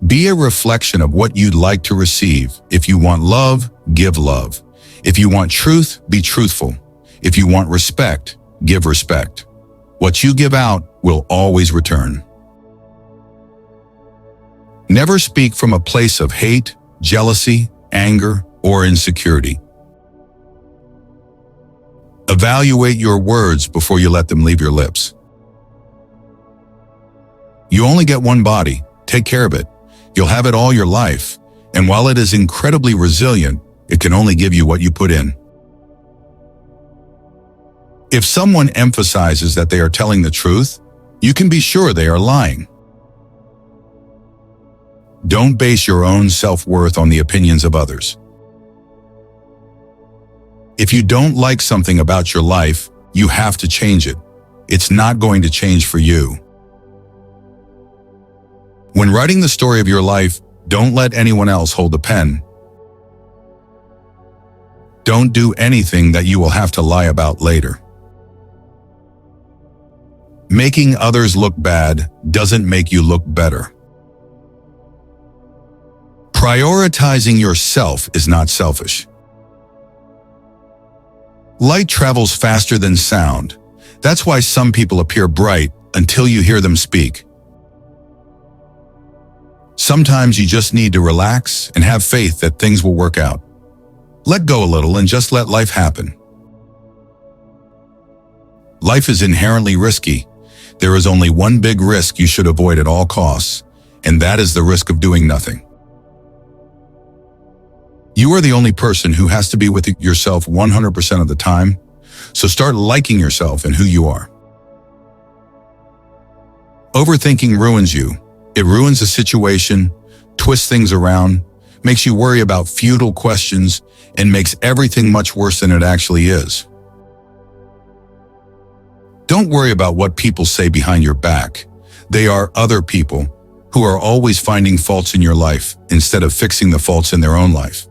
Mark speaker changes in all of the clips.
Speaker 1: Be a reflection of what you'd like to receive. If you want love, give love. If you want truth, be truthful. If you want respect, give respect. What you give out will always return. Never speak from a place of hate, jealousy, anger, or insecurity. Evaluate your words before you let them leave your lips. You only get one body. Take care of it. You'll have it all your life, and while it is incredibly resilient, it can only give you what you put in. If someone emphasizes that they are telling the truth, you can be sure they are lying. Don't base your own self-worth on the opinions of others. If you don't like something about your life, you have to change it. It's not going to change for you. When writing the story of your life, don't let anyone else hold the pen. Don't do anything that you will have to lie about later. Making others look bad doesn't make you look better. Prioritizing yourself is not selfish. Light travels faster than sound. That's why some people appear bright until you hear them speak. Sometimes you just need to relax and have faith that things will work out. Let go a little and just let life happen. Life is inherently risky. There is only one big risk you should avoid at all costs, and that is the risk of doing nothing. You are the only person who has to be with yourself 100% of the time, so start liking yourself and who you are. Overthinking ruins you. It ruins a situation, twists things around, makes you worry about futile questions, and makes everything much worse than it actually is. Don't worry about what people say behind your back. They are other people who are always finding faults in your life instead of fixing the faults in their own life.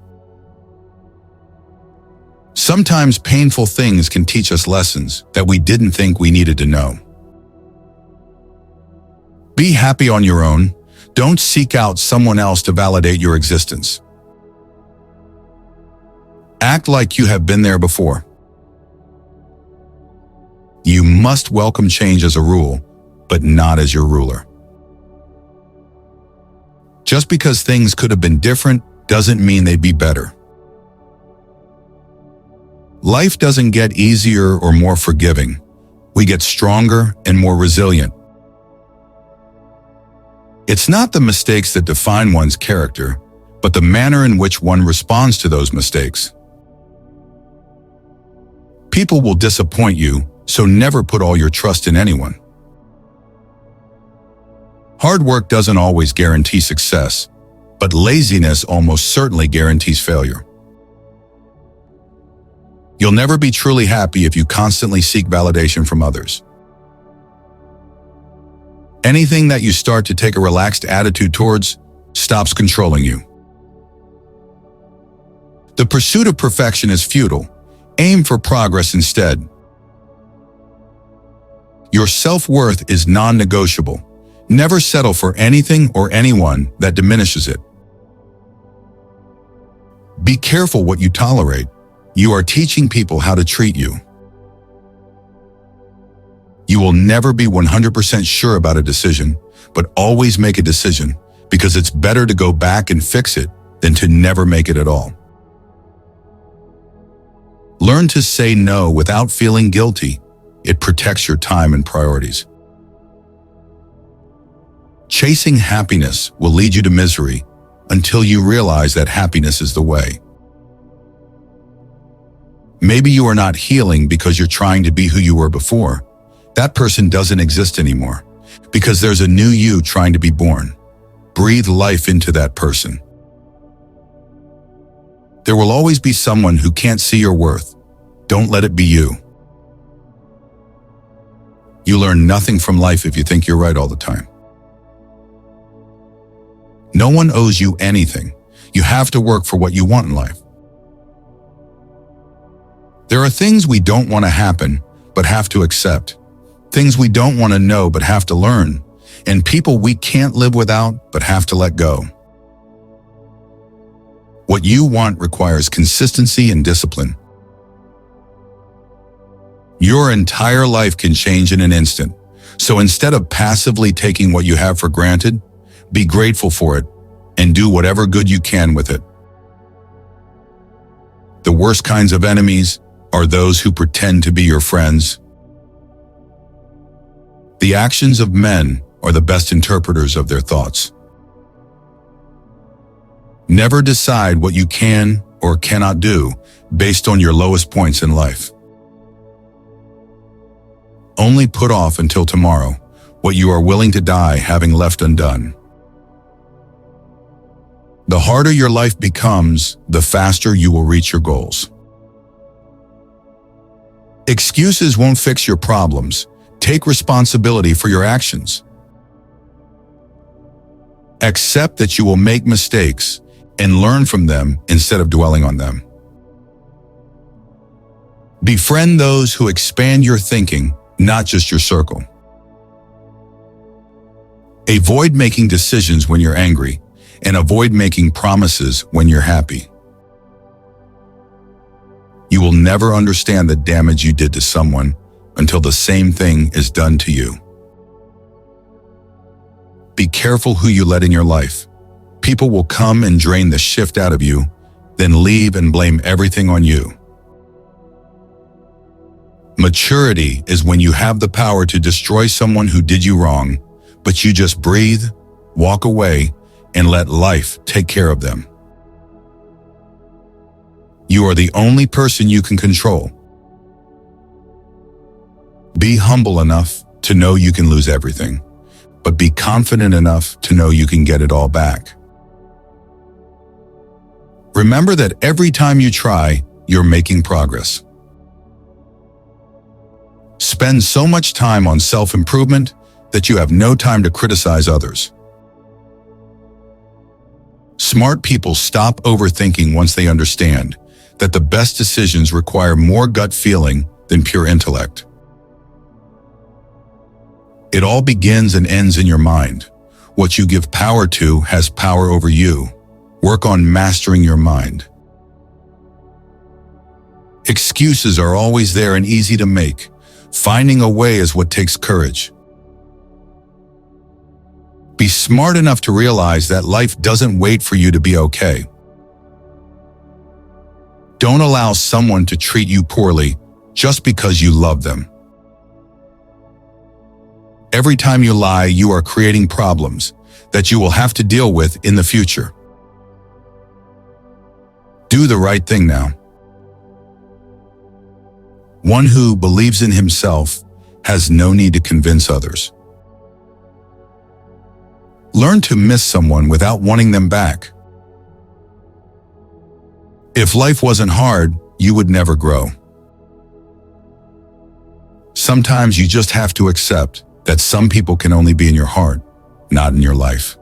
Speaker 1: Sometimes painful things can teach us lessons that we didn't think we needed to know. Be happy on your own. Don't seek out someone else to validate your existence. Act like you have been there before. You must welcome change as a rule, but not as your ruler. Just because things could have been different doesn't mean they'd be better. Life doesn't get easier or more forgiving. We get stronger and more resilient. It's not the mistakes that define one's character, but the manner in which one responds to those mistakes. People will disappoint you, so never put all your trust in anyone. Hard work doesn't always guarantee success, but laziness almost certainly guarantees failure. You'll never be truly happy if you constantly seek validation from others. Anything that you start to take a relaxed attitude towards stops controlling you. The pursuit of perfection is futile. Aim for progress instead. Your self-worth is non-negotiable. Never settle for anything or anyone that diminishes it. Be careful what you tolerate. You are teaching people how to treat you. You will never be 100% sure about a decision, but always make a decision because it's better to go back and fix it than to never make it at all. Learn to say no without feeling guilty. It protects your time and priorities. Chasing happiness will lead you to misery until you realize that happiness is the way. Maybe you are not healing because you're trying to be who you were before. That person doesn't exist anymore because there's a new you trying to be born. Breathe life into that person. There will always be someone who can't see your worth. Don't let it be you. You learn nothing from life if you think you're right all the time. No one owes you anything. You have to work for what you want in life. There are things we don't want to happen, but have to accept. Things we don't want to know, but have to learn. and people we can't live without but have to let go. What you want requires consistency and discipline. Your entire life can change in an instant, so instead of passively taking what you have for granted, be grateful for it and do whatever good you can with it. The worst kinds of enemies are those who pretend to be your friends. The actions of men are the best interpreters of their thoughts. Never decide what you can or cannot do based on your lowest points in life. Only put off until tomorrow what you are willing to die having left undone. The harder your life becomes, the faster you will reach your goals. Excuses won't fix your problems. Take responsibility for your actions. Accept that you will make mistakes and learn from them instead of dwelling on them. Befriend those who expand your thinking, not just your circle. Avoid making decisions when you're angry, and avoid making promises when you're happy. You will never understand the damage you did to someone until the same thing is done to you. Be careful who you let in your life. People will come and drain the shift out of you, then leave and blame everything on you. Maturity is when you have the power to destroy someone who did you wrong, but you just breathe, walk away, and let life take care of them. You are the only person you can control. Be humble enough to know you can lose everything, but be confident enough to know you can get it all back. Remember that every time you try, you're making progress. Spend so much time on self-improvement that you have no time to criticize others. Smart people stop overthinking once they understand that the best decisions require more gut feeling than pure intellect. It all begins and ends in your mind. What you give power to has power over you. Work on mastering your mind. Excuses are always there and easy to make. Finding a way is what takes courage. Be smart enough to realize that life doesn't wait for you to be okay. Don't allow someone to treat you poorly just because you love them. Every time you lie, you are creating problems that you will have to deal with in the future. Do the right thing now. One who believes in himself has no need to convince others. Learn to miss someone without wanting them back. If life wasn't hard, you would never grow. Sometimes you just have to accept that some people can only be in your heart, not in your life.